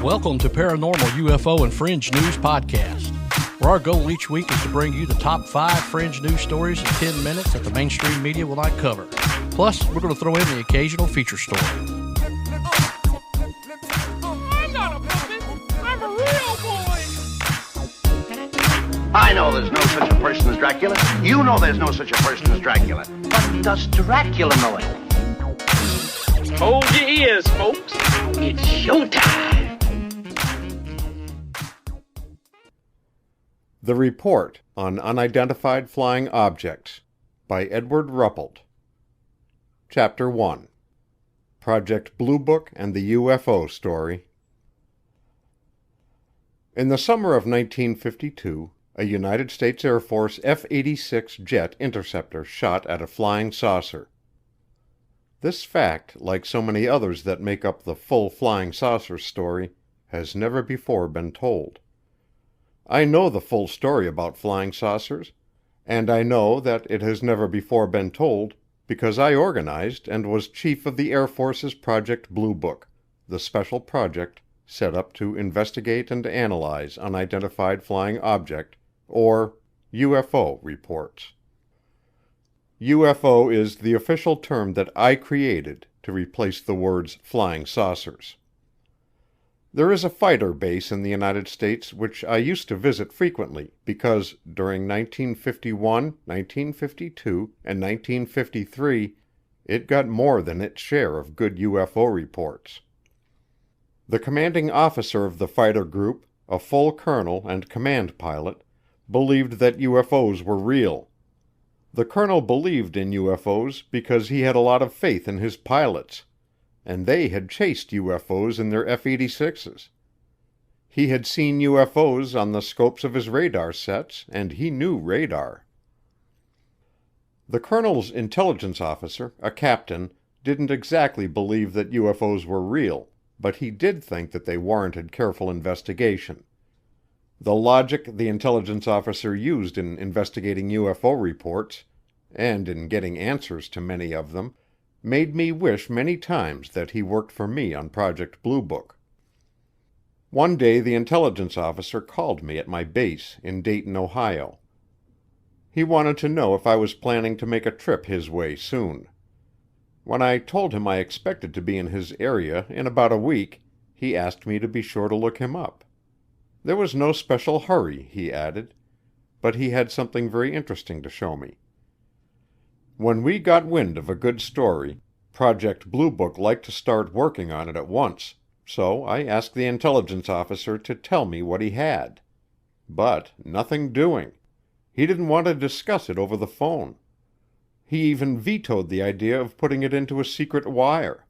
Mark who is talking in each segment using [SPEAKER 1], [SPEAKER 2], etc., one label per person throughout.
[SPEAKER 1] Welcome to Paranormal, UFO, and Fringe News Podcast, where our goal each week is to bring you the top 5 Fringe news stories in 10 minutes that the mainstream media will not cover. Plus, we're going to throw in the occasional feature story.
[SPEAKER 2] I'm not a puppet. I'm a real boy.
[SPEAKER 3] I know there's no such a person as Dracula. You know there's no such a person as Dracula. But does Dracula know it?
[SPEAKER 2] Hold your ears, folks. It's showtime.
[SPEAKER 4] The Report on Unidentified Flying Objects by Edward Ruppelt. Chapter 1. Project Bluebook and the UFO Story. In the summer of 1952, a United States Air Force F-86 jet interceptor shot at a flying saucer. This fact, like so many others that make up the full flying saucer story, has never before been told. I know the full story about flying saucers, and I know that it has never before been told because I organized and was chief of the Air Force's Project Bluebook, the special project set up to investigate and analyze unidentified flying object, or UFO, reports. UFO is the official term that I created to replace the words flying saucers. There is a fighter base in the United States which I used to visit frequently because during 1951, 1952, and 1953 it got more than its share of good UFO reports. The commanding officer of the fighter group, a full colonel and command pilot, believed that UFOs were real. The colonel believed in UFOs because he had a lot of faith in his pilots, and they had chased UFOs in their F-86s. He had seen UFOs on the scopes of his radar sets, and he knew radar. The colonel's intelligence officer, a captain, didn't exactly believe that UFOs were real, but he did think that they warranted careful investigation. The logic the intelligence officer used in investigating UFO reports, and in getting answers to many of them, made me wish many times that he worked for me on Project Bluebook. One day the intelligence officer called me at my base in Dayton, Ohio. He wanted to know if I was planning to make a trip his way soon. When I told him I expected to be in his area in about a week, he asked me to be sure to look him up. There was no special hurry, he added, but he had something very interesting to show me. When we got wind of a good story, Project Bluebook liked to start working on it at once, so I asked the intelligence officer to tell me what he had. But nothing doing. He didn't want to discuss it over the phone. He even vetoed the idea of putting it into a secret wire.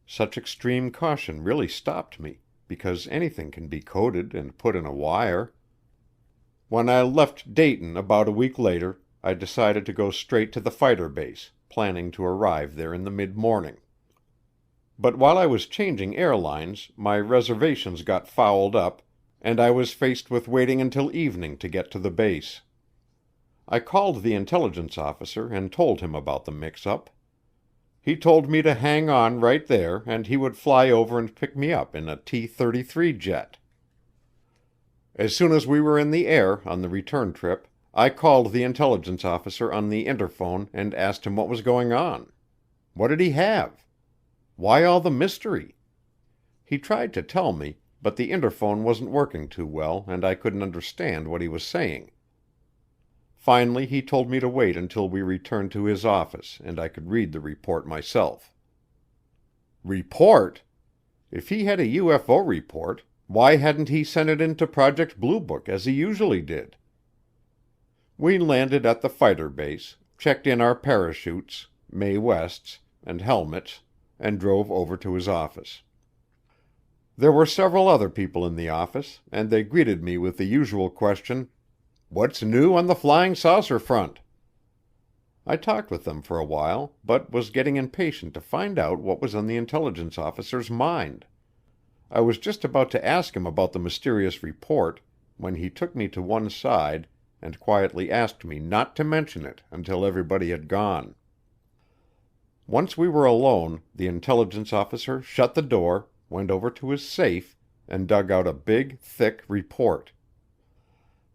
[SPEAKER 4] Such extreme caution really stopped me, because anything can be coded and put in a wire. When I left Dayton about a week later, I decided to go straight to the fighter base, planning to arrive there in the mid-morning. But while I was changing airlines, my reservations got fouled up, and I was faced with waiting until evening to get to the base. I called the intelligence officer and told him about the mix-up. He told me to hang on right there and he would fly over and pick me up in a T-33 jet. As soon as we were in the air on the return trip, I called the intelligence officer on the interphone and asked him what was going on. What did he have? Why all the mystery? He tried to tell me, but the interphone wasn't working too well and I couldn't understand what he was saying. Finally, he told me to wait until we returned to his office and I could read the report myself. Report? If he had a UFO report, why hadn't he sent it into Project Bluebook as he usually did? We landed at the fighter base, checked in our parachutes, Mae Wests, and helmets, and drove over to his office. There were several other people in the office, and they greeted me with the usual question, "What's new on the flying saucer front?" I talked with them for a while, but was getting impatient to find out what was on the intelligence officer's mind. I was just about to ask him about the mysterious report when he took me to one side and quietly asked me not to mention it until everybody had gone. Once we were alone, the intelligence officer shut the door, went over to his safe, and dug out a big, thick report.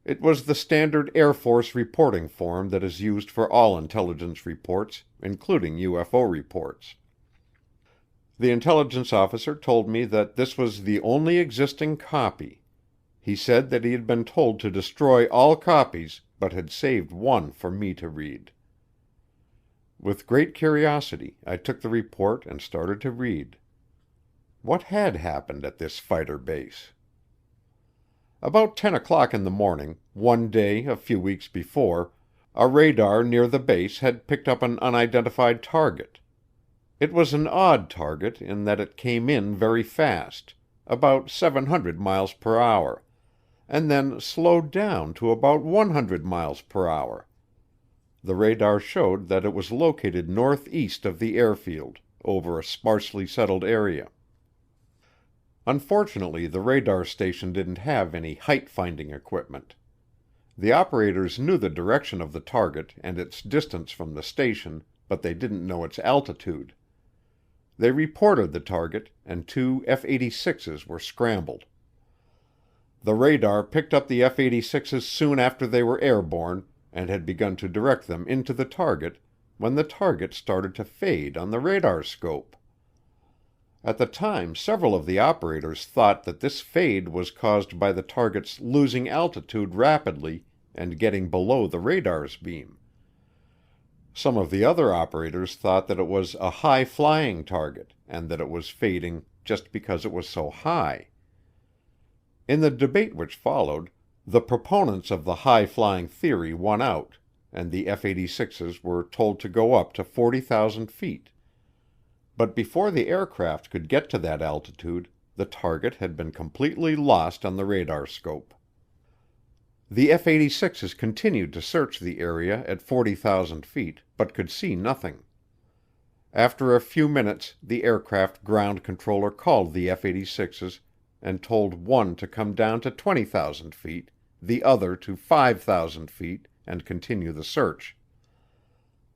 [SPEAKER 4] It was the standard Air Force reporting form that is used for all intelligence reports, including UFO reports. The intelligence officer told me that this was the only existing copy. He said that he had been told to destroy all copies, but had saved one for me to read. With great curiosity, I took the report and started to read. What had happened at this fighter base? About 10 o'clock in the morning, one day a few weeks before, a radar near the base had picked up an unidentified target. It was an odd target in that it came in very fast, about 700 miles per hour, and then slowed down to about 100 miles per hour. The radar showed that it was located northeast of the airfield, over a sparsely settled area. Unfortunately, the radar station didn't have any height-finding equipment. The operators knew the direction of the target and its distance from the station, but they didn't know its altitude. They reported the target, and 2 F-86s were scrambled. The radar picked up the F-86s soon after they were airborne and had begun to direct them into the target when the target started to fade on the radar scope. At the time, several of the operators thought that this fade was caused by the target's losing altitude rapidly and getting below the radar's beam. Some of the other operators thought that it was a high-flying target and that it was fading just because it was so high. In the debate which followed, the proponents of the high-flying theory won out, and the F-86s were told to go up to 40,000 feet. But before the aircraft could get to that altitude, the target had been completely lost on the radar scope. The F-86s continued to search the area at 40,000 feet, but could see nothing. After a few minutes, the aircraft ground controller called the F-86s and told one to come down to 20,000 feet, the other to 5,000 feet, and continue the search.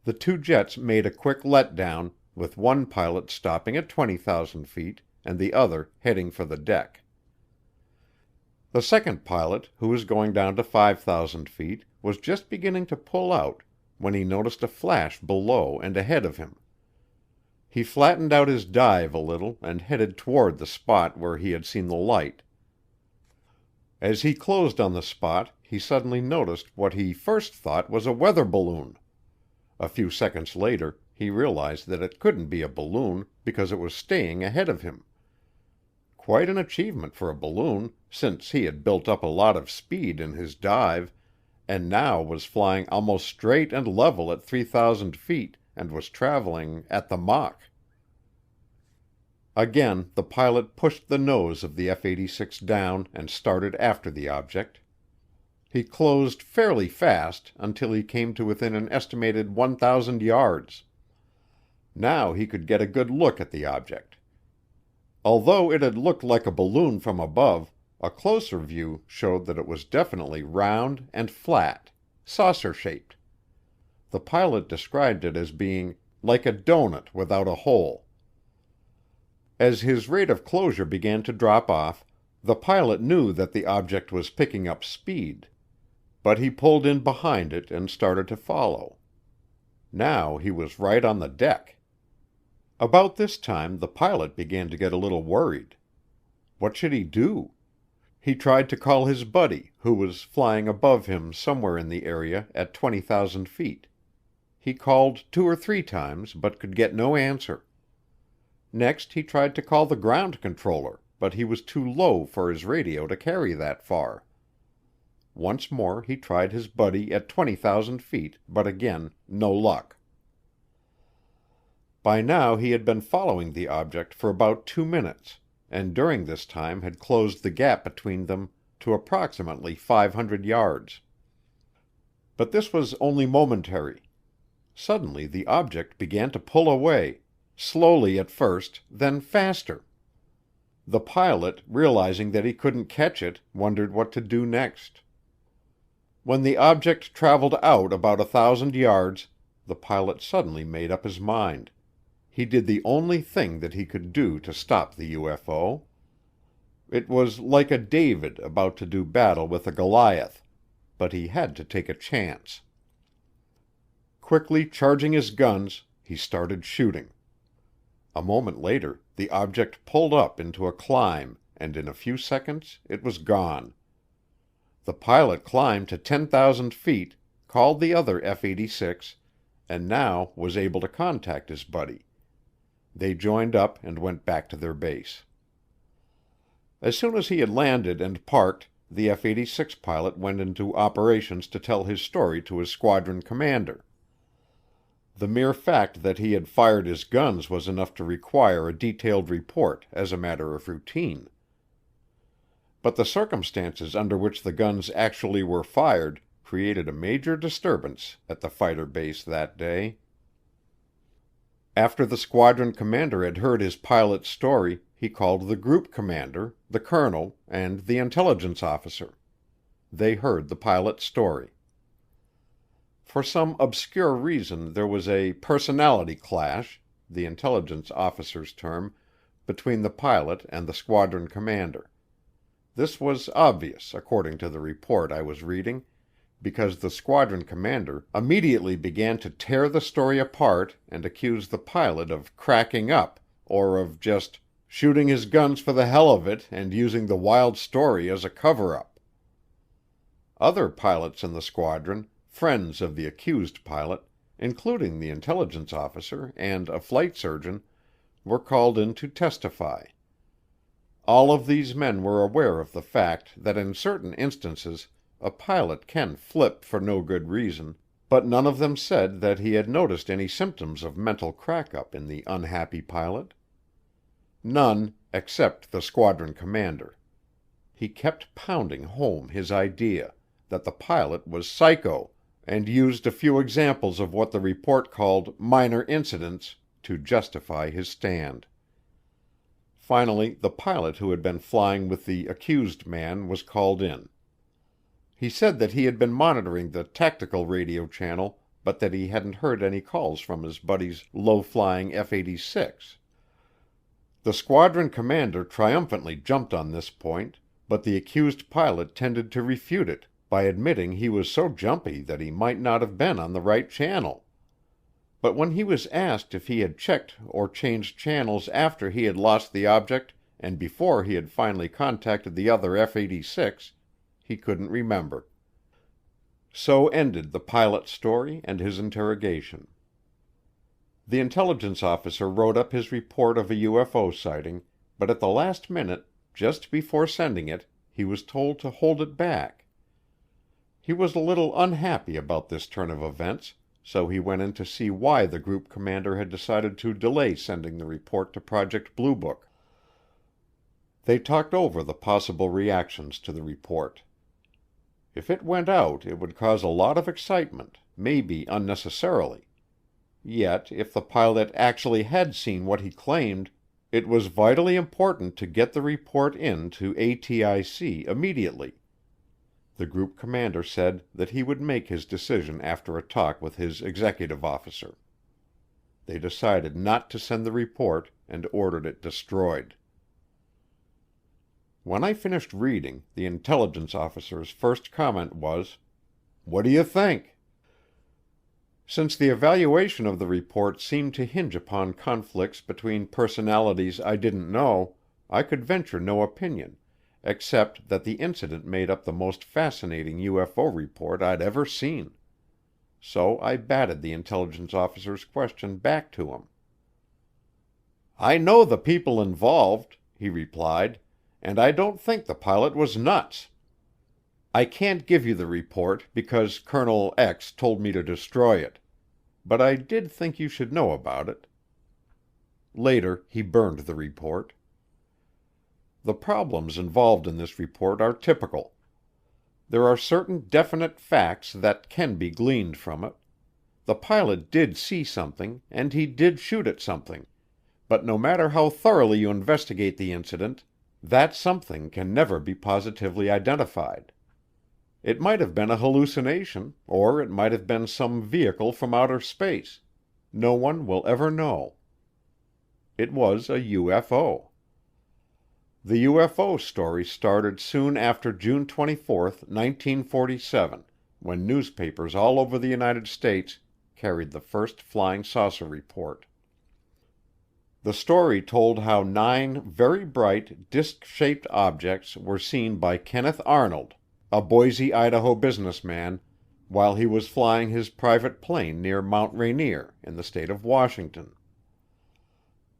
[SPEAKER 4] The two jets made a quick letdown, with one pilot stopping at 20,000 feet and the other heading for the deck. The second pilot, who was going down to 5,000 feet, was just beginning to pull out when he noticed a flash below and ahead of him. He flattened out his dive a little and headed toward the spot where he had seen the light. As he closed on the spot, he suddenly noticed what he first thought was a weather balloon. A few seconds later, he realized that it couldn't be a balloon because it was staying ahead of him. Quite an achievement for a balloon, since he had built up a lot of speed in his dive and now was flying almost straight and level at 3,000 feet and was traveling at the Mach. Again, the pilot pushed the nose of the F-86 down and started after the object. He closed fairly fast until he came to within an estimated 1,000 yards. Now he could get a good look at the object. Although it had looked like a balloon from above, a closer view showed that it was definitely round and flat, saucer-shaped. The pilot described it as being like a donut without a hole. As his rate of closure began to drop off, the pilot knew that the object was picking up speed, but he pulled in behind it and started to follow. Now he was right on the deck. About this time, the pilot began to get a little worried. What should he do? He tried to call his buddy, who was flying above him somewhere in the area at 20,000 feet. He called 2 or 3 times, but could get no answer. Next, he tried to call the ground controller, but he was too low for his radio to carry that far. Once more, he tried his buddy at 20,000 feet, but again, no luck. By now he had been following the object for about 2 minutes, and during this time had closed the gap between them to approximately 500 yards. But this was only momentary. Suddenly the object began to pull away, slowly at first, then faster. The pilot, realizing that he couldn't catch it, wondered what to do next. When the object traveled out about 1,000 yards, the pilot suddenly made up his mind. He did the only thing that he could do to stop the UFO. It was like a David about to do battle with a Goliath, but he had to take a chance. Quickly charging his guns, he started shooting. A moment later, the object pulled up into a climb, and in a few seconds it was gone. The pilot climbed to 10,000 feet, called the other F-86, and now was able to contact his buddy. They joined up and went back to their base. As soon as he had landed and parked, the F-86 pilot went into operations to tell his story to his squadron commander. The mere fact that he had fired his guns was enough to require a detailed report as a matter of routine. But the circumstances under which the guns actually were fired created a major disturbance at the fighter base that day. After the squadron commander had heard his pilot's story, he called the group commander, the colonel, and the intelligence officer. They heard the pilot's story. For some obscure reason, there was a personality clash, the intelligence officer's term, between the pilot and the squadron commander. This was obvious, according to the report I was reading, because the squadron commander immediately began to tear the story apart and accuse the pilot of cracking up, or of just shooting his guns for the hell of it and using the wild story as a cover-up. Other pilots in the squadron, friends of the accused pilot, including the intelligence officer and a flight surgeon, were called in to testify. All of these men were aware of the fact that in certain instances a pilot can flip for no good reason, but none of them said that he had noticed any symptoms of mental crack-up in the unhappy pilot. None except the squadron commander. He kept pounding home his idea that the pilot was psycho, and used a few examples of what the report called minor incidents to justify his stand. Finally, the pilot who had been flying with the accused man was called in. He said that he had been monitoring the tactical radio channel, but that he hadn't heard any calls from his buddy's low-flying F-86. The squadron commander triumphantly jumped on this point, but the accused pilot tended to refute it by admitting he was so jumpy that he might not have been on the right channel. But when he was asked if he had checked or changed channels after he had lost the object and before he had finally contacted the other F-86, he couldn't remember. So ended the pilot's story and his interrogation. The intelligence officer wrote up his report of a UFO sighting, but at the last minute, just before sending it, he was told to hold it back. He was a little unhappy about this turn of events, so he went in to see why the group commander had decided to delay sending the report to Project Bluebook. They talked over the possible reactions to the report. If it went out, it would cause a lot of excitement, maybe unnecessarily. Yet, if the pilot actually had seen what he claimed, it was vitally important to get the report in to ATIC immediately. The group commander said that he would make his decision after a talk with his executive officer. They decided not to send the report and ordered it destroyed. When I finished reading, the intelligence officer's first comment was, "What do you think?" Since the evaluation of the report seemed to hinge upon conflicts between personalities I didn't know, I could venture no opinion, except that the incident made up the most fascinating UFO report I'd ever seen. So I batted the intelligence officer's question back to him. "I know the people involved," he replied, "and I don't think the pilot was nuts. I can't give you the report because Colonel X told me to destroy it, but I did think you should know about it." Later, he burned the report. The problems involved in this report are typical. There are certain definite facts that can be gleaned from it. The pilot did see something, and he did shoot at something, but no matter how thoroughly you investigate the incident, that something can never be positively identified. It might have been a hallucination, or it might have been some vehicle from outer space. No one will ever know. It was a UFO. The UFO story started soon after June 24, 1947, when newspapers all over the United States carried the first flying saucer report. The story told how 9 very bright, disc-shaped objects were seen by Kenneth Arnold, a Boise, Idaho businessman, while he was flying his private plane near Mount Rainier in the state of Washington.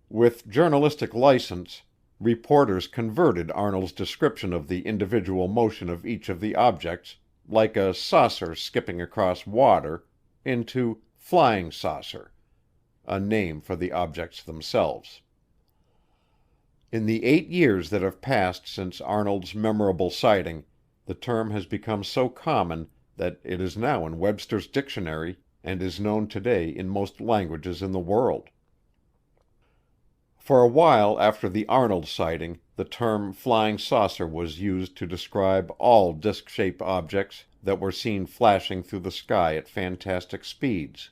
[SPEAKER 4] With journalistic license, reporters converted Arnold's description of the individual motion of each of the objects, like a saucer skipping across water, into flying saucer, a name for the objects themselves. In the 8 years that have passed since Arnold's memorable sighting, the term has become so common that it is now in Webster's dictionary and is known today in most languages in the world. For a while after the Arnold sighting, the term flying saucer was used to describe all disc-shaped objects that were seen flashing through the sky at fantastic speeds.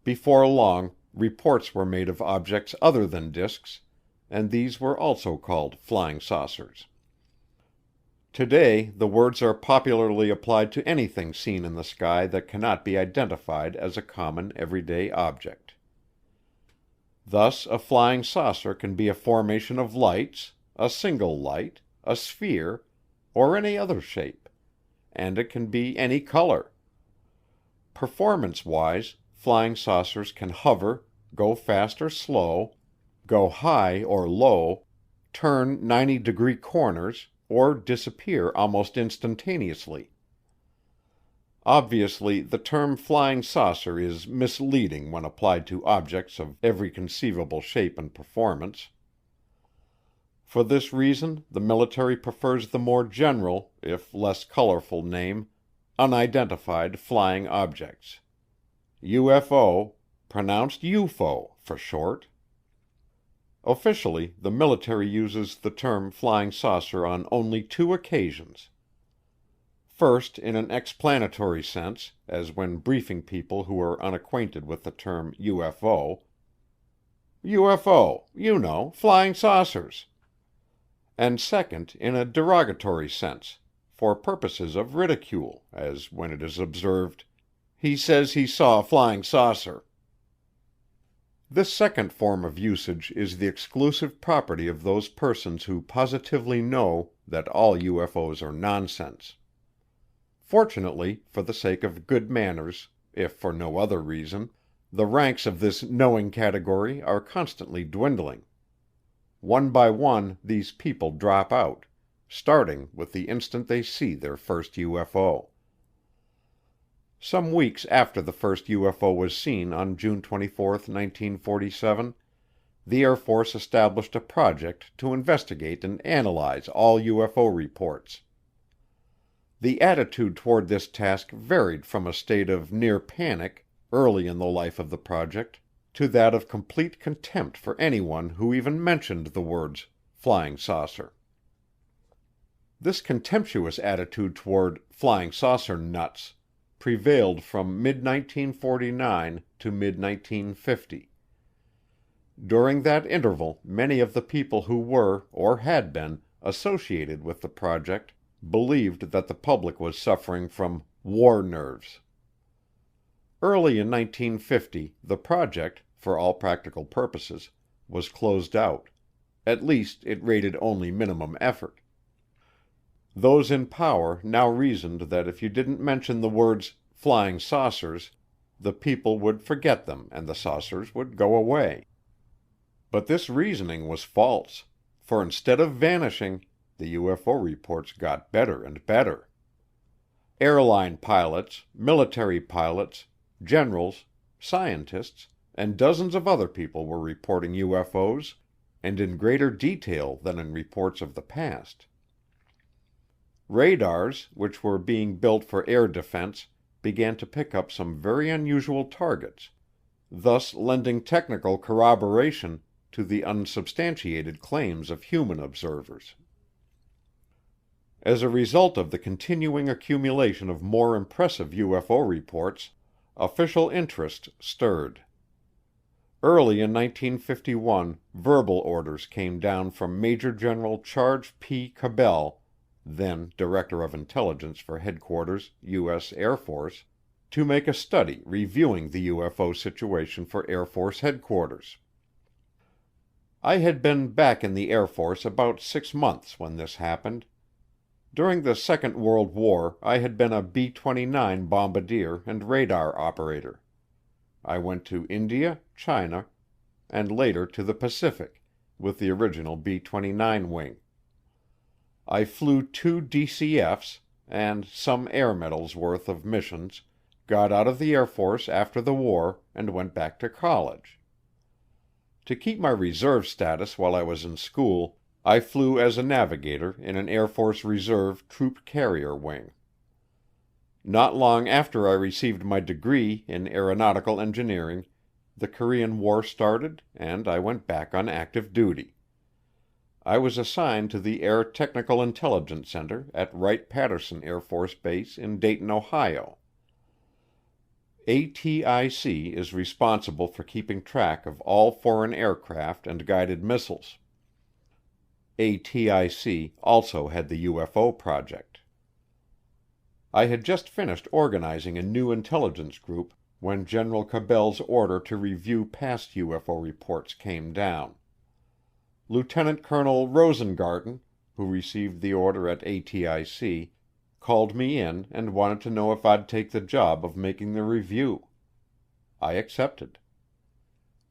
[SPEAKER 4] Before long, reports were made of objects other than discs, and these were also called flying saucers. Today, the words are popularly applied to anything seen in the sky that cannot be identified as a common everyday object. Thus, a flying saucer can be a formation of lights, a single light, a sphere, or any other shape, and it can be any color. Performance-wise, flying saucers can hover, go fast or slow, go high or low, turn 90-degree corners, or disappear almost instantaneously. Obviously, the term flying saucer is misleading when applied to objects of every conceivable shape and performance. For this reason, the military prefers the more general, if less colorful name, unidentified flying objects. UFO, pronounced UFO for short. Officially, the military uses the term flying saucer on only 2 occasions. First, in an explanatory sense, as when briefing people who are unacquainted with the term UFO. UFO, you know, flying saucers. And second, in a derogatory sense, for purposes of ridicule, as when it is observed, "He says he saw a flying saucer." This second form of usage is the exclusive property of those persons who positively know that all UFOs are nonsense. Fortunately, for the sake of good manners, if for no other reason, the ranks of this knowing category are constantly dwindling. One by one, these people drop out, starting with the instant they see their first UFO. Some weeks after the first UFO was seen on June 24, 1947, the Air Force established a project to investigate and analyze all UFO reports. The attitude toward this task varied from a state of near panic, early in the life of the project, to that of complete contempt for anyone who even mentioned the words flying saucer. This contemptuous attitude toward flying saucer nuts prevailed from mid-1949 to mid-1950. During that interval, many of the people who were, or had been, associated with the project believed that the public was suffering from war nerves. Early in 1950, the project, for all practical purposes, was closed out. At least, it rated only minimum effort. Those in power now reasoned that if you didn't mention the words flying saucers, the people would forget them and the saucers would go away. But this reasoning was false, for instead of vanishing, the UFO reports got better and better. Airline pilots, military pilots, generals, scientists, and dozens of other people were reporting UFOs, and in greater detail than in reports of the past. Radars, which were being built for air defense, began to pick up some very unusual targets, thus lending technical corroboration to the unsubstantiated claims of human observers. As a result of the continuing accumulation of more impressive UFO reports, official interest stirred. Early in 1951, verbal orders came down from Major General Charles P. Cabell, then Director of Intelligence for Headquarters, U.S. Air Force, to make a study reviewing the UFO situation for Air Force Headquarters. I had been back in the Air Force about 6 months when this happened. During the Second World War, I had been a B-29 bombardier and radar operator. I went to India, China, and later to the Pacific, with the original B-29 wing. I flew 2 DCFs and some air medals worth of missions, got out of the Air Force after the war, and went back to college. To keep my reserve status while I was in school, I flew as a navigator in an Air Force Reserve Troop Carrier wing. Not long after I received my degree in aeronautical engineering, the Korean War started and I went back on active duty. I was assigned to the Air Technical Intelligence Center at Wright-Patterson Air Force Base in Dayton, Ohio. ATIC is responsible for keeping track of all foreign aircraft and guided missiles. ATIC also had the UFO project. I had just finished organizing a new intelligence group when General Cabell's order to review past UFO reports came down. Lieutenant Colonel Rosengarten, who received the order at ATIC, called me in and wanted to know if I'd take the job of making the review. I accepted.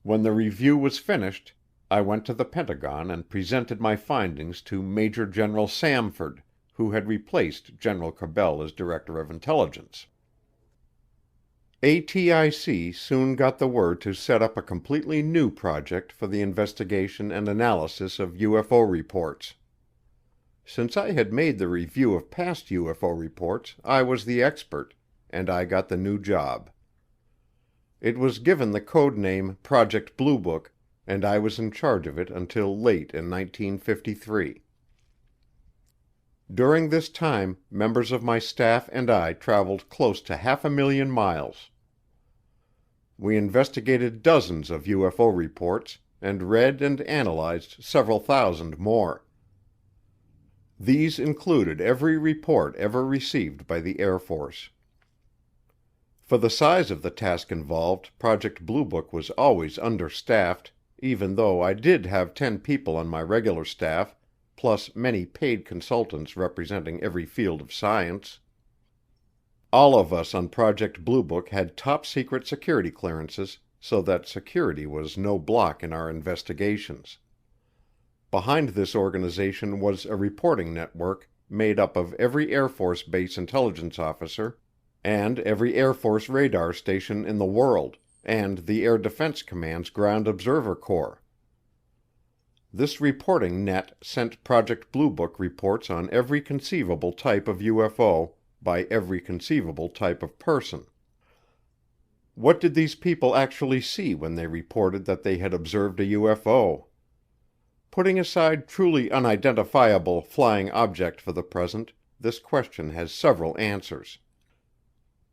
[SPEAKER 4] When the review was finished, I went to the Pentagon and presented my findings to Major General Samford, who had replaced General Cabell as Director of Intelligence. ATIC soon got the word to set up a completely new project for the investigation and analysis of UFO reports. Since I had made the review of past UFO reports, I was the expert, and I got the new job. It was given the code name Project Bluebook, and I was in charge of it until late in 1953. During this time, members of my staff and I traveled close to 500,000 miles. We investigated dozens of UFO reports and read and analyzed several thousand more. These included every report ever received by the Air Force. For the size of the task involved, Project Bluebook was always understaffed, even though I did have 10 people on my regular staff, plus many paid consultants representing every field of science. All of us on Project Bluebook had top-secret security clearances, so that security was no block in our investigations. Behind this organization was a reporting network made up of every Air Force base intelligence officer and every Air Force radar station in the world, and the Air Defense Command's Ground Observer Corps. This reporting net sent Project Bluebook reports on every conceivable type of UFO by every conceivable type of person. What did these people actually see when they reported that they had observed a UFO? Putting aside truly unidentifiable flying object for the present, this question has several answers.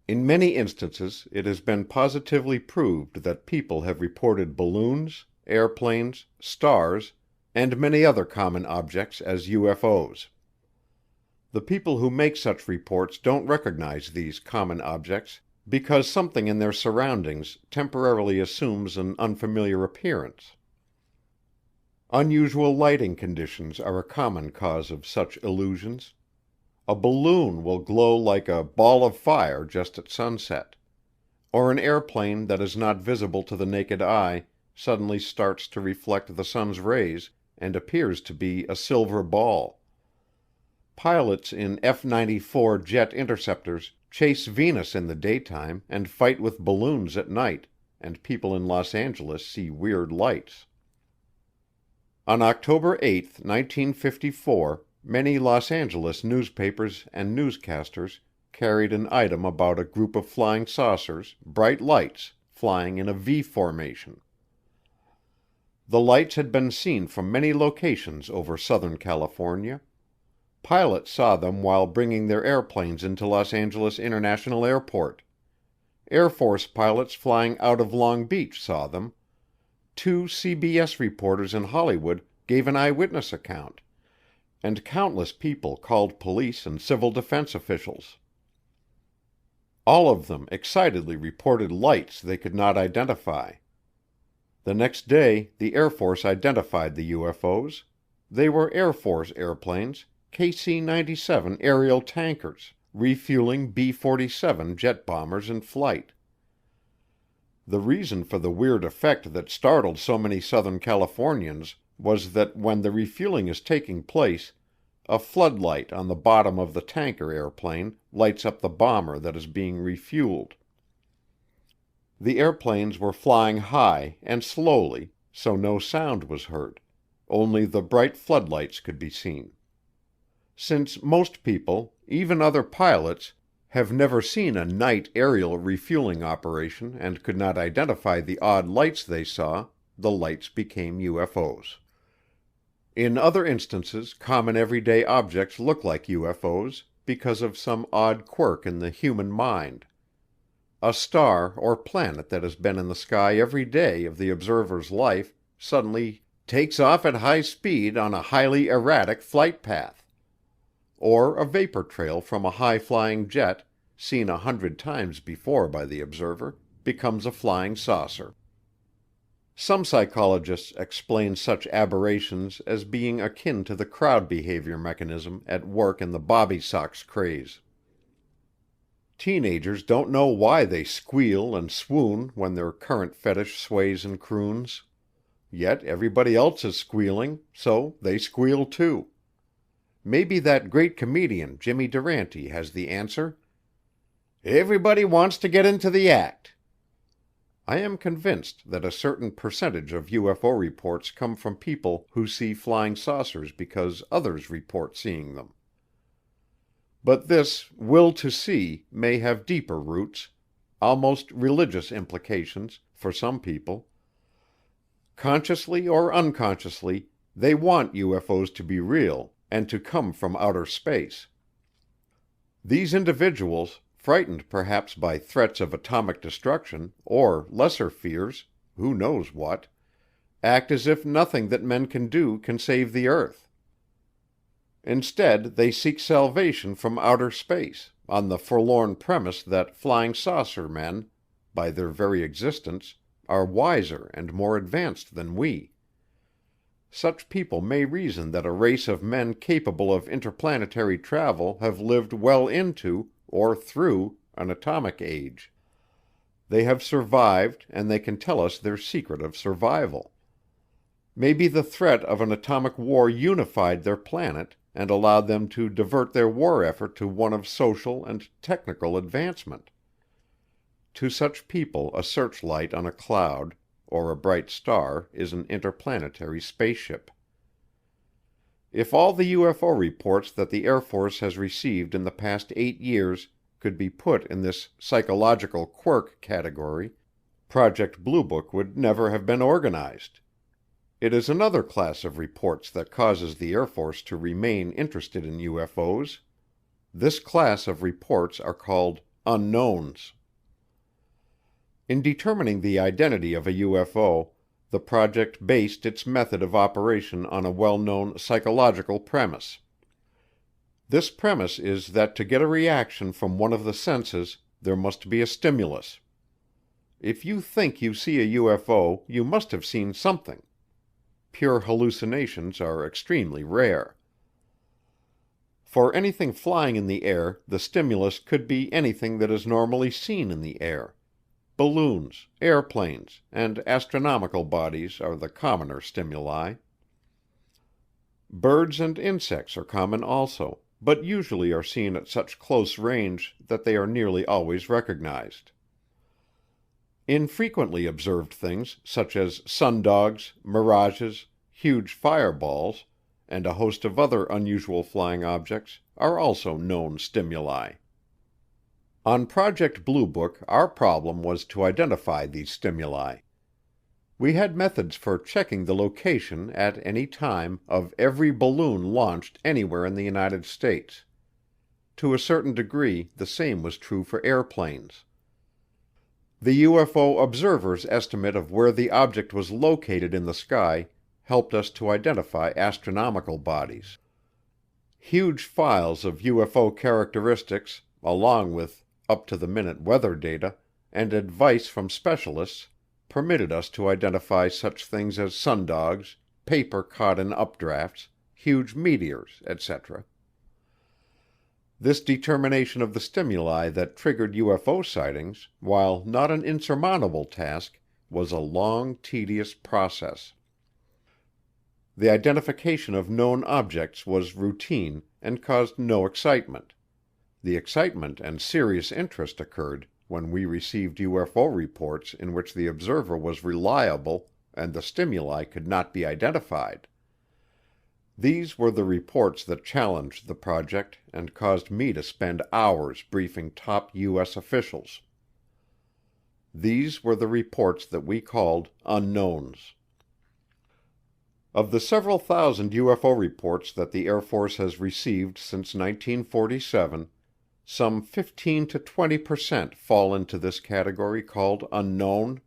[SPEAKER 4] In many instances, it has been positively proved that people have reported balloons, airplanes, stars, and many other common objects as UFOs. The people who make such reports don't recognize these common objects because something in their surroundings temporarily assumes an unfamiliar appearance. Unusual lighting conditions are a common cause of such illusions. A balloon will glow like a ball of fire just at sunset, or an airplane that is not visible to the naked eye suddenly starts to reflect the sun's rays and appears to be a silver ball. Pilots in F-94 jet interceptors chase Venus in the daytime and fight with balloons at night, and people in Los Angeles see weird lights. On October 8, 1954, many Los Angeles newspapers and newscasters carried an item about a group of flying saucers, bright lights, flying in a V formation. The lights had been seen from many locations over Southern California. Pilots saw them while bringing their airplanes into Los Angeles International Airport. Air Force pilots flying out of Long Beach saw them, 2 CBS reporters in Hollywood gave an eyewitness account, and countless people called police and civil defense officials. All of them excitedly reported lights they could not identify. The next day, the Air Force identified the UFOs. They were Air Force airplanes, KC-97 aerial tankers, refueling B-47 jet bombers in flight. The reason for the weird effect that startled so many Southern Californians was that when the refueling is taking place, a floodlight on the bottom of the tanker airplane lights up the bomber that is being refueled. The airplanes were flying high and slowly, so no sound was heard. Only the bright floodlights could be seen. Since most people, even other pilots, have never seen a night aerial refueling operation and could not identify the odd lights they saw, the lights became UFOs. In other instances, common everyday objects look like UFOs because of some odd quirk in the human mind. A star or planet that has been in the sky every day of the observer's life suddenly takes off at high speed on a highly erratic flight path. Or a vapor trail from a high-flying jet, seen 100 times before by the observer, becomes a flying saucer. Some psychologists explain such aberrations as being akin to the crowd behavior mechanism at work in the bobby sox craze. Teenagers don't know why they squeal and swoon when their current fetish sways and croons. Yet everybody else is squealing, so they squeal too. Maybe that great comedian Jimmy Durante has the answer. Everybody wants to get into the act. I am convinced that a certain percentage of UFO reports come from people who see flying saucers because others report seeing them. But this will to see may have deeper roots, almost religious implications, for some people. Consciously or unconsciously, they want UFOs to be real and to come from outer space. These individuals, frightened perhaps by threats of atomic destruction or lesser fears, who knows what, act as if nothing that men can do can save the earth. Instead, they seek salvation from outer space, on the forlorn premise that flying saucer men, by their very existence, are wiser and more advanced than we. Such people may reason that a race of men capable of interplanetary travel have lived well into, or through, an atomic age. They have survived, and they can tell us their secret of survival. Maybe the threat of an atomic war unified their planet and allowed them to divert their war effort to one of social and technical advancement. To such people a searchlight on a cloud or a bright star is an interplanetary spaceship. If all the UFO reports that the Air Force has received in the past 8 years could be put in this psychological quirk category, Project Bluebook would never have been organized. It is another class of reports that causes the Air Force to remain interested in UFOs. This class of reports are called unknowns. In determining the identity of a UFO, the project based its method of operation on a well-known psychological premise. This premise is that to get a reaction from one of the senses, there must be a stimulus. If you think you see a UFO, you must have seen something. Pure hallucinations are extremely rare. For anything flying in the air, the stimulus could be anything that is normally seen in the air. Balloons, airplanes, and astronomical bodies are the commoner stimuli. Birds and insects are common also, but usually are seen at such close range that they are nearly always recognized. Infrequently observed things, such as sundogs, mirages, huge fireballs, and a host of other unusual flying objects, are also known stimuli. On Project Bluebook, our problem was to identify these stimuli. We had methods for checking the location at any time of every balloon launched anywhere in the United States. To a certain degree, the same was true for airplanes. The UFO observer's estimate of where the object was located in the sky helped us to identify astronomical bodies. Huge files of UFO characteristics, along with up-to-the-minute weather data and advice from specialists, permitted us to identify such things as sundogs, paper caught in updrafts, huge meteors, etc. This determination of the stimuli that triggered UFO sightings, while not an insurmountable task, was a long, tedious process. The identification of known objects was routine and caused no excitement. The excitement and serious interest occurred when we received UFO reports in which the observer was reliable and the stimuli could not be identified. These were the reports that challenged the project and caused me to spend hours briefing top U.S. officials. These were the reports that we called unknowns. Of the several thousand UFO reports that the Air Force has received since 1947, some 15 to 20% fall into this category called unknown.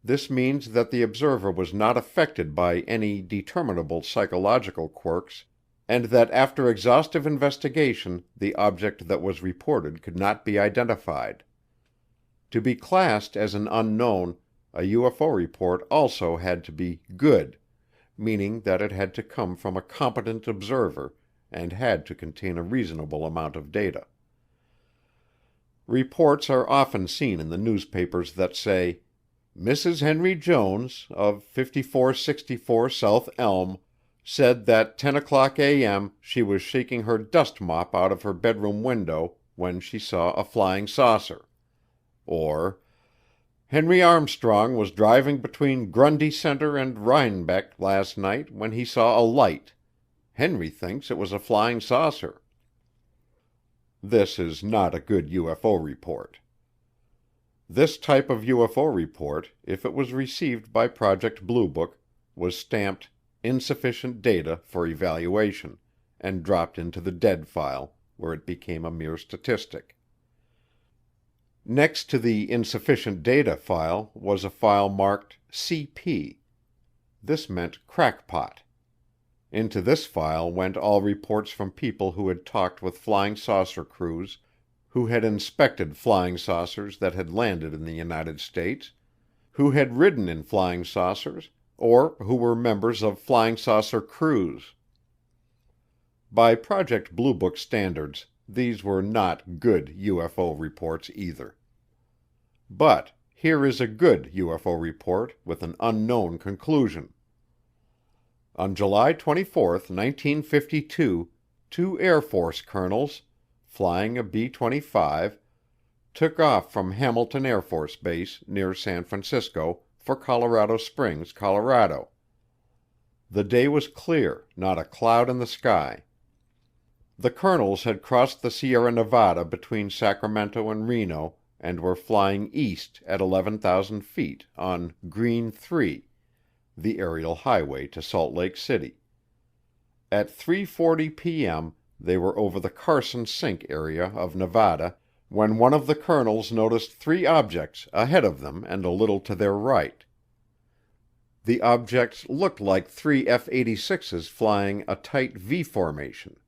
[SPEAKER 4] This means that the observer was not affected by any determinable psychological quirks, and that after exhaustive investigation, the object that was reported could not be identified. To be classed as an unknown, a UFO report also had to be good, meaning that it had to come from a competent observer and had to contain a reasonable amount of data. Reports are often seen in the newspapers that say, Mrs. Henry Jones, of 5464 South Elm, said that 10 o'clock a.m. she was shaking her dust mop out of her bedroom window when she saw a flying saucer. Or, Henry Armstrong was driving between Grundy Center and Rhinebeck last night when he saw a light. Henry thinks it was a flying saucer. This is not a good UFO report. This type of UFO report, if it was received by Project Bluebook, was stamped insufficient data for evaluation and dropped into the dead file, where it became a mere statistic. Next to the insufficient data file was a file marked CP. This meant crackpot. Into this file went all reports from people who had talked with flying saucer crews, who had inspected flying saucers that had landed in the United States, who had ridden in flying saucers, or who were members of flying saucer crews. By Project Bluebook standards, these were not good UFO reports either. But here is a good UFO report with an unknown conclusion. On July 24, 1952, two Air Force colonels, flying a B-25, took off from Hamilton Air Force Base near San Francisco for Colorado Springs, Colorado. The day was clear, not a cloud in the sky. The colonels had crossed the Sierra Nevada between Sacramento and Reno and were flying east at 11,000 feet on Green 3, the aerial highway to Salt Lake City. At 3:40 p.m., they were over the Carson Sink area of Nevada when one of the colonels noticed three objects ahead of them and a little to their right. The objects looked like three F-86s flying a tight V formation.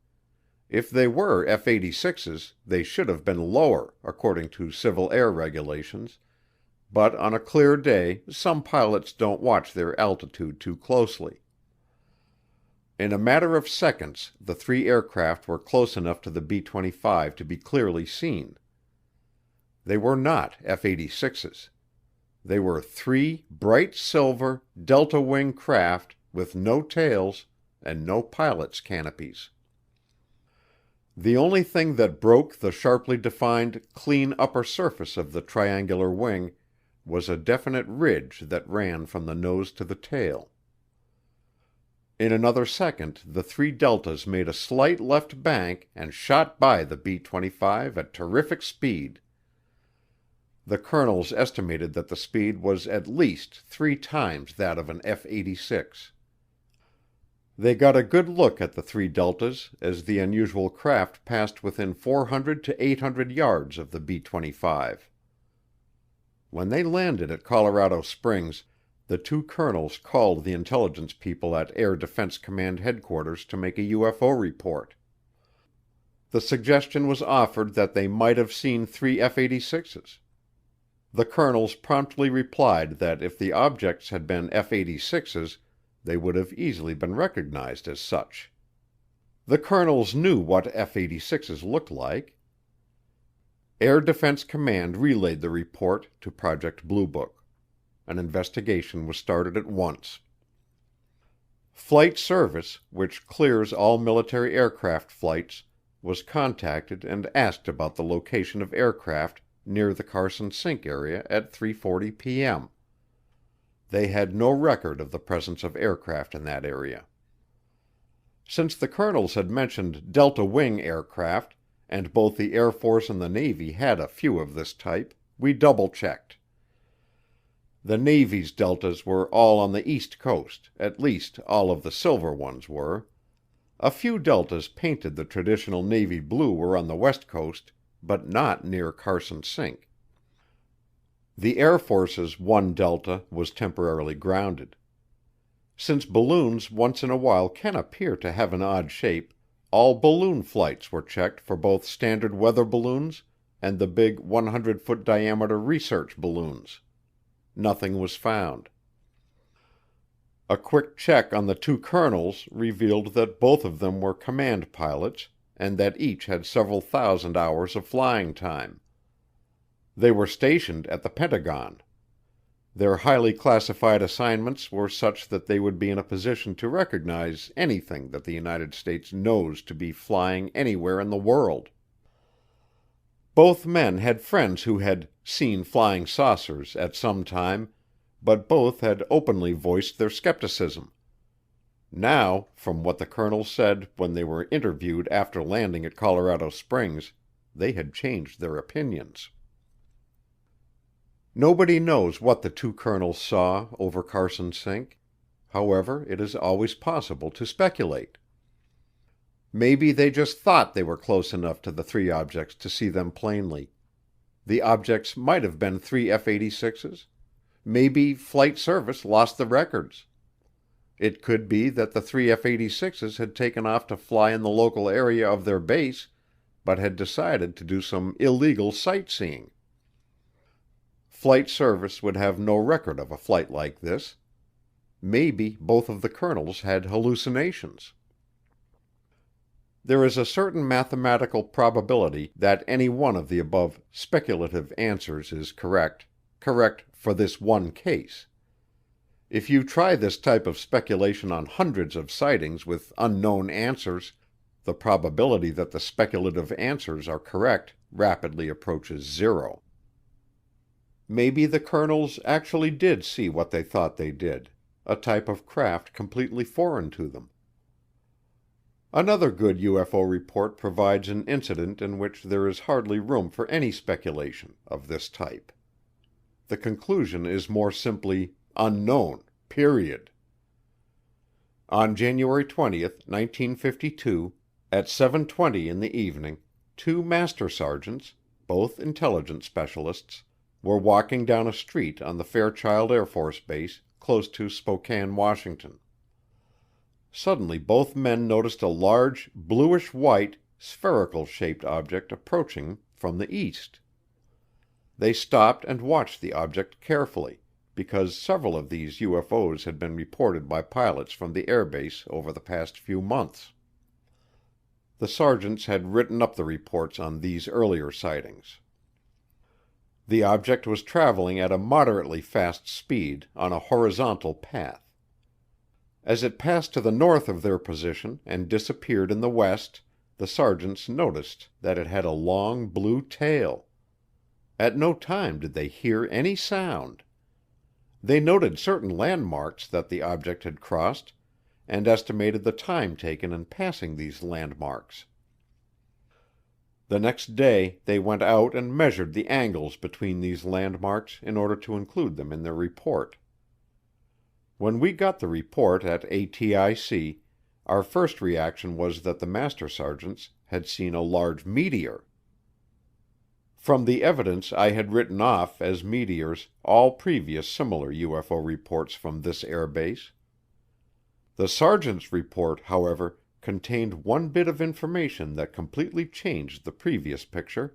[SPEAKER 4] If they were F-86s, they should have been lower, according to civil air regulations, but on a clear day, some pilots don't watch their altitude too closely. In a matter of seconds, the three aircraft were close enough to the B-25 to be clearly seen. They were not F-86s. They were three bright silver delta wing craft with no tails and no pilot's canopies. The only thing that broke the sharply defined, clean upper surface of the triangular wing was a definite ridge that ran from the nose to the tail. In another second, the three deltas made a slight left bank and shot by the B-25 at terrific speed. The colonels estimated that the speed was at least 3 times that of an F-86. They got a good look at the three deltas as the unusual craft passed within 400 to 800 yards of the B-25. When they landed at Colorado Springs, the two colonels called the intelligence people at Air Defense Command Headquarters to make a UFO report. The suggestion was offered that they might have seen 3 F-86s. The colonels promptly replied that if the objects had been F-86s, they would have easily been recognized as such. The colonels knew what F-86s looked like. Air Defense Command relayed the report to Project Bluebook. An investigation was started at once. Flight Service, which clears all military aircraft flights, was contacted and asked about the location of aircraft near the Carson Sink area at 3:40 p.m. They had no record of the presence of aircraft in that area. Since the colonels had mentioned Delta Wing aircraft, and both the Air Force and the Navy had a few of this type, we double-checked. The Navy's Deltas were all on the East Coast, at least all of the silver ones were. A few Deltas painted the traditional Navy blue were on the West Coast, but not near Carson Sink. The Air Force's one Delta was temporarily grounded. Since balloons once in a while can appear to have an odd shape, all balloon flights were checked for both standard weather balloons and the big 100-foot diameter research balloons. Nothing was found. A quick check on the two colonels revealed that both of them were command pilots and that each had several thousand hours of flying time. They were stationed at the Pentagon. Their highly classified assignments were such that they would be in a position to recognize anything that the United States knows to be flying anywhere in the world. Both men had friends who had seen flying saucers at some time, but both had openly voiced their skepticism. Now, from what the colonels said when they were interviewed after landing at Colorado Springs, they had changed their opinions. Nobody knows what the two colonels saw over Carson Sink. However, it is always possible to speculate. Maybe they just thought they were close enough to the 3 objects to see them plainly. The objects might have been 3 F-86s. Maybe Flight Service lost the records. It could be that the 3 F-86s had taken off to fly in the local area of their base, but had decided to do some illegal sightseeing. Flight Service would have no record of a flight like this. Maybe both of the colonels had hallucinations. There is a certain mathematical probability that any one of the above speculative answers is correct for this one case. If you try this type of speculation on hundreds of sightings with unknown answers, the probability that the speculative answers are correct rapidly approaches 0. Maybe the colonels actually did see what they thought they did, a type of craft completely foreign to them. Another good UFO report provides an incident in which there is hardly room for any speculation of this type. The conclusion is more simply unknown, period. On January 20th, 1952, at 7:20 in the evening, 2 master sergeants, both intelligence specialists, were walking down a street on the Fairchild Air Force Base close to Spokane, Washington. Suddenly both men noticed a large, bluish-white, spherical-shaped object approaching from the east. They stopped and watched the object carefully, because several of these UFOs had been reported by pilots from the airbase over the past few months. The sergeants had written up the reports on these earlier sightings. The object was traveling at a moderately fast speed on a horizontal path. As it passed to the north of their position and disappeared in the west, the sergeants noticed that it had a long blue tail. At no time did they hear any sound. They noted certain landmarks that the object had crossed and estimated the time taken in passing these landmarks. The next day they went out and measured the angles between these landmarks in order to include them in their report. When we got the report at ATIC, our first reaction was that the master sergeants had seen a large meteor. From the evidence I had written off as meteors all previous similar UFO reports from this airbase. The sergeant's report, however, contained one bit of information that completely changed the previous picture.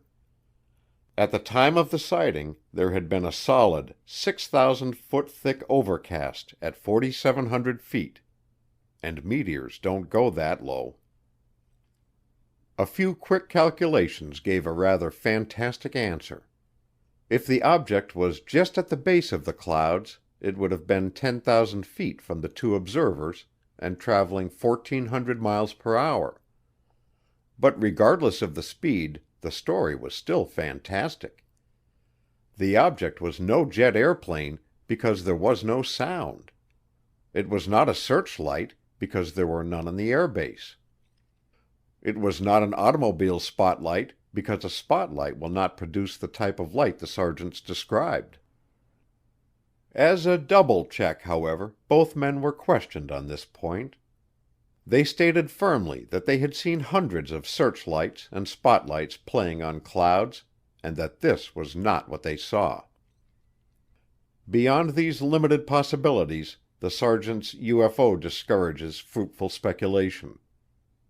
[SPEAKER 4] At the time of the sighting, there had been a solid 6,000-foot thick overcast at 4,700 feet, and meteors don't go that low. A few quick calculations gave a rather fantastic answer. If the object was just at the base of the clouds, it would have been 10,000 feet from the two observers and traveling 1,400 miles per hour. But regardless of the speed, the story was still fantastic. The object was no jet airplane because there was no sound. It was not a searchlight because there were none on the airbase. It was not an automobile spotlight because a spotlight will not produce the type of light the sergeants described. As a double check, however, both men were questioned on this point. They stated firmly that they had seen hundreds of searchlights and spotlights playing on clouds, and that this was not what they saw. Beyond these limited possibilities, the sergeant's UFO discourages fruitful speculation.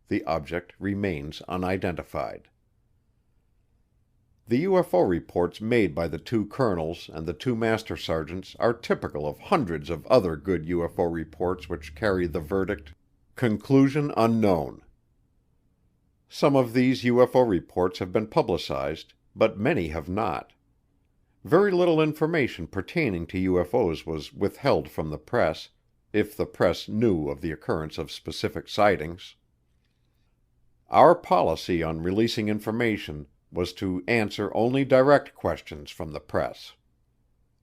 [SPEAKER 4] The object remains unidentified. The UFO reports made by the two colonels and the two master sergeants are typical of hundreds of other good UFO reports which carry the verdict, "Conclusion unknown." Some of these UFO reports have been publicized, but many have not. Very little information pertaining to UFOs was withheld from the press, if the press knew of the occurrence of specific sightings. Our policy on releasing information was to answer only direct questions from the press.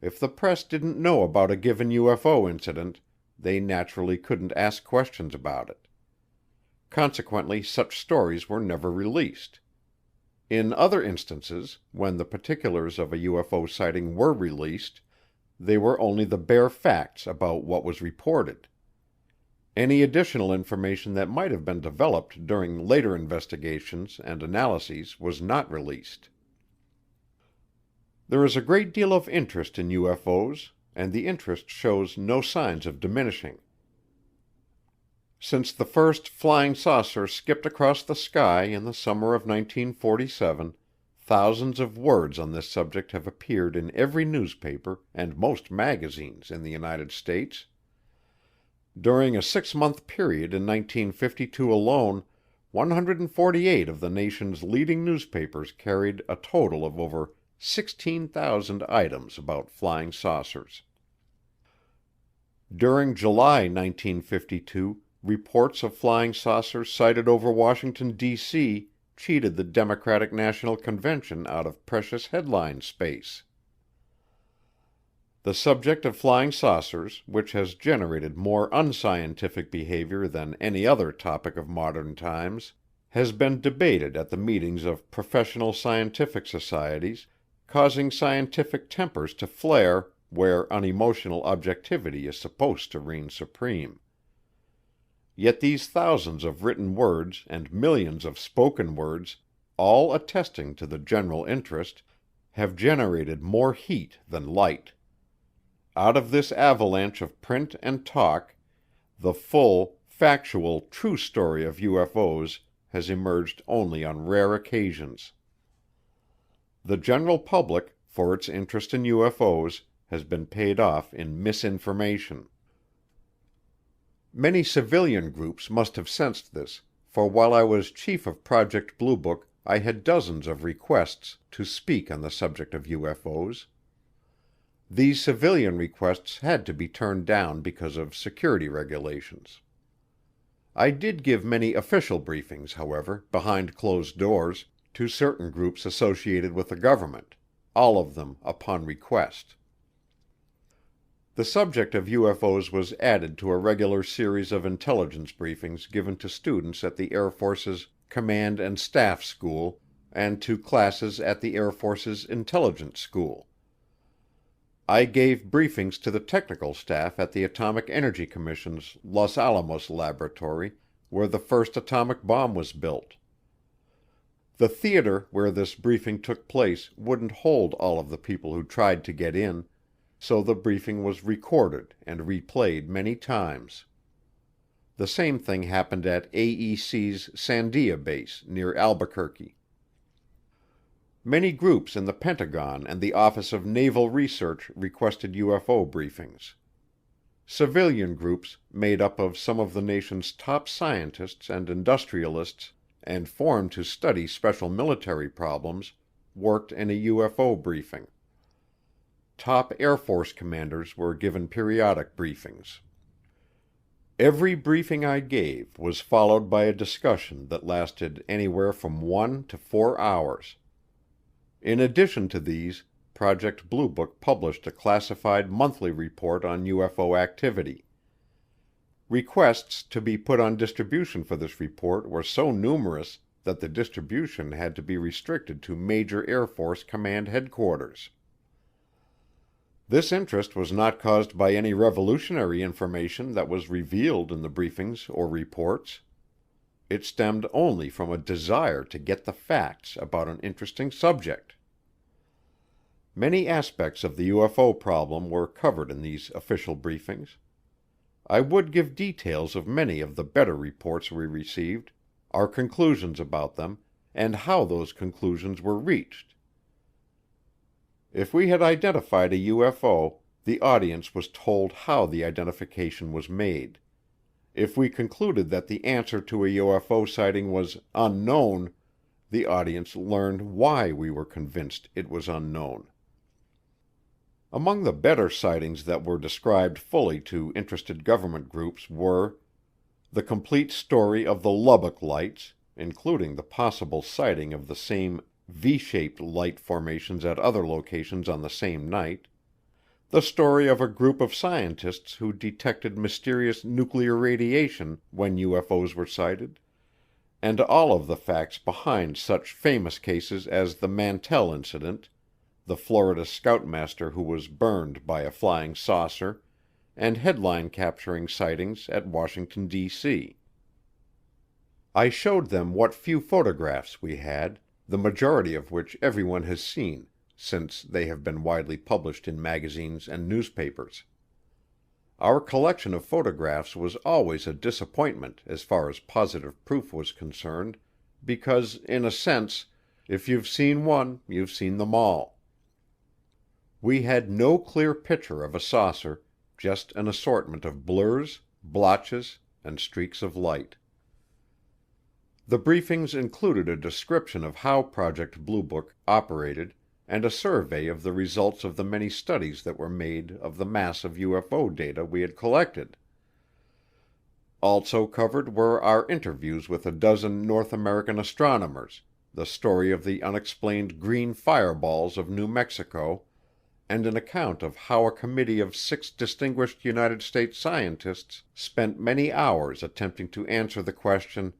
[SPEAKER 4] If the press didn't know about a given UFO incident, they naturally couldn't ask questions about it. Consequently, such stories were never released. In other instances, when the particulars of a UFO sighting were released, they were only the bare facts about what was reported. Any additional information that might have been developed during later investigations and analyses was not released. There is a great deal of interest in UFOs, and the interest shows no signs of diminishing. Since the first flying saucer skipped across the sky in the summer of 1947, thousands of words on this subject have appeared in every newspaper and most magazines in the United States. During a 6-month period in 1952 alone, 148 of the nation's leading newspapers carried a total of over 16,000 items about flying saucers. During July 1952, reports of flying saucers sighted over Washington, D.C. cheated the Democratic National Convention out of precious headline space. The subject of flying saucers, which has generated more unscientific behavior than any other topic of modern times, has been debated at the meetings of professional scientific societies, causing scientific tempers to flare where unemotional objectivity is supposed to reign supreme. Yet these thousands of written words and millions of spoken words, all attesting to the general interest, have generated more heat than light. Out of this avalanche of print and talk, the full, factual, true story of UFOs has emerged only on rare occasions. The general public, for its interest in UFOs, has been paid off in misinformation. Many civilian groups must have sensed this, for while I was chief of Project Bluebook, I had dozens of requests to speak on the subject of UFOs. These civilian requests had to be turned down because of security regulations. I did give many official briefings, however, behind closed doors, to certain groups associated with the government, all of them upon request. The subject of UFOs was added to a regular series of intelligence briefings given to students at the Air Force's Command and Staff School and to classes at the Air Force's Intelligence School. I gave briefings to the technical staff at the Atomic Energy Commission's Los Alamos laboratory, where the first atomic bomb was built. The theater where this briefing took place wouldn't hold all of the people who tried to get in, so the briefing was recorded and replayed many times. The same thing happened at AEC's Sandia base near Albuquerque. Many groups in the Pentagon and the Office of Naval Research requested UFO briefings. Civilian groups, made up of some of the nation's top scientists and industrialists and formed to study special military problems, worked in a UFO briefing. Top Air Force commanders were given periodic briefings. Every briefing I gave was followed by a discussion that lasted anywhere from 1 to 4 hours. In addition to these, Project Bluebook published a classified monthly report on UFO activity. Requests to be put on distribution for this report were so numerous that the distribution had to be restricted to major Air Force command headquarters. This interest was not caused by any revolutionary information that was revealed in the briefings or reports. It stemmed only from a desire to get the facts about an interesting subject. Many aspects of the UFO problem were covered in these official briefings. I would give details of many of the better reports we received, our conclusions about them, and how those conclusions were reached. If we had identified a UFO, the audience was told how the identification was made. If we concluded that the answer to a UFO sighting was unknown, the audience learned why we were convinced it was unknown. Among the better sightings that were described fully to interested government groups were the complete story of the Lubbock Lights, including the possible sighting of the same V-shaped light formations at other locations on the same night, the story of a group of scientists who detected mysterious nuclear radiation when UFOs were sighted, and all of the facts behind such famous cases as the Mantell incident, the Florida scoutmaster who was burned by a flying saucer, and headline-capturing sightings at Washington, D.C. I showed them what few photographs we had, the majority of which everyone has seen, since they have been widely published in magazines and newspapers. Our collection of photographs was always a disappointment as far as positive proof was concerned, because, in a sense, if you've seen one, you've seen them all. We had no clear picture of a saucer, just an assortment of blurs, blotches, and streaks of light. The briefings included a description of how Project Bluebook operated and a survey of the results of the many studies that were made of the mass of UFO data we had collected. Also covered were our interviews with a dozen North American astronomers, the story of the unexplained green fireballs of New Mexico, and an account of how a committee of 6 distinguished United States scientists spent many hours attempting to answer the question,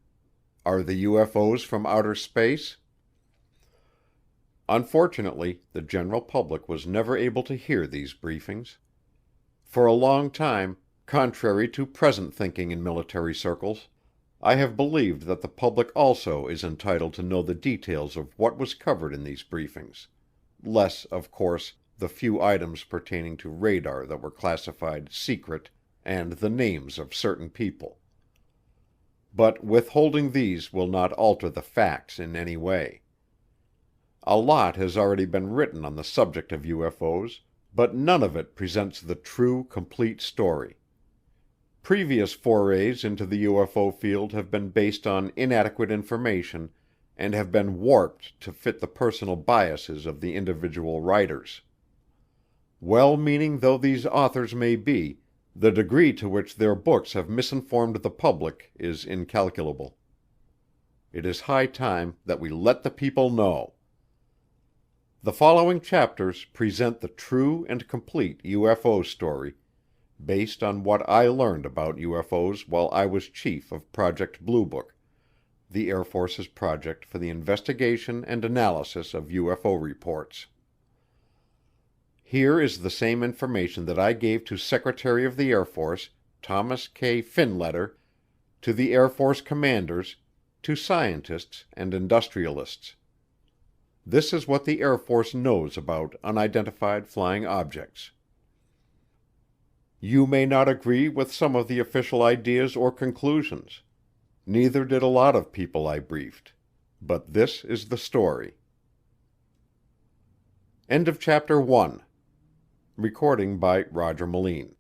[SPEAKER 4] "Are the UFOs from outer space?" Unfortunately, the general public was never able to hear these briefings. For a long time, contrary to present thinking in military circles, I have believed that the public also is entitled to know the details of what was covered in these briefings, less, of course, the few items pertaining to radar that were classified secret and the names of certain people. But withholding these will not alter the facts in any way. A lot has already been written on the subject of UFOs, but none of it presents the true, complete story. Previous forays into the UFO field have been based on inadequate information and have been warped to fit the personal biases of the individual writers. Well-meaning though these authors may be, the degree to which their books have misinformed the public is incalculable. It is high time that we let the people know. The following chapters present the true and complete UFO story, based on what I learned about UFOs while I was chief of Project Bluebook, the Air Force's project for the investigation and analysis of UFO reports. Here is the same information that I gave to Secretary of the Air Force, Thomas K. Finletter, to the Air Force commanders, to scientists and industrialists. This is what the Air Force knows about unidentified flying objects. You may not agree with some of the official ideas or conclusions. Neither did a lot of people I briefed. But this is the story. End of Chapter 1. Recording by Roger Moline.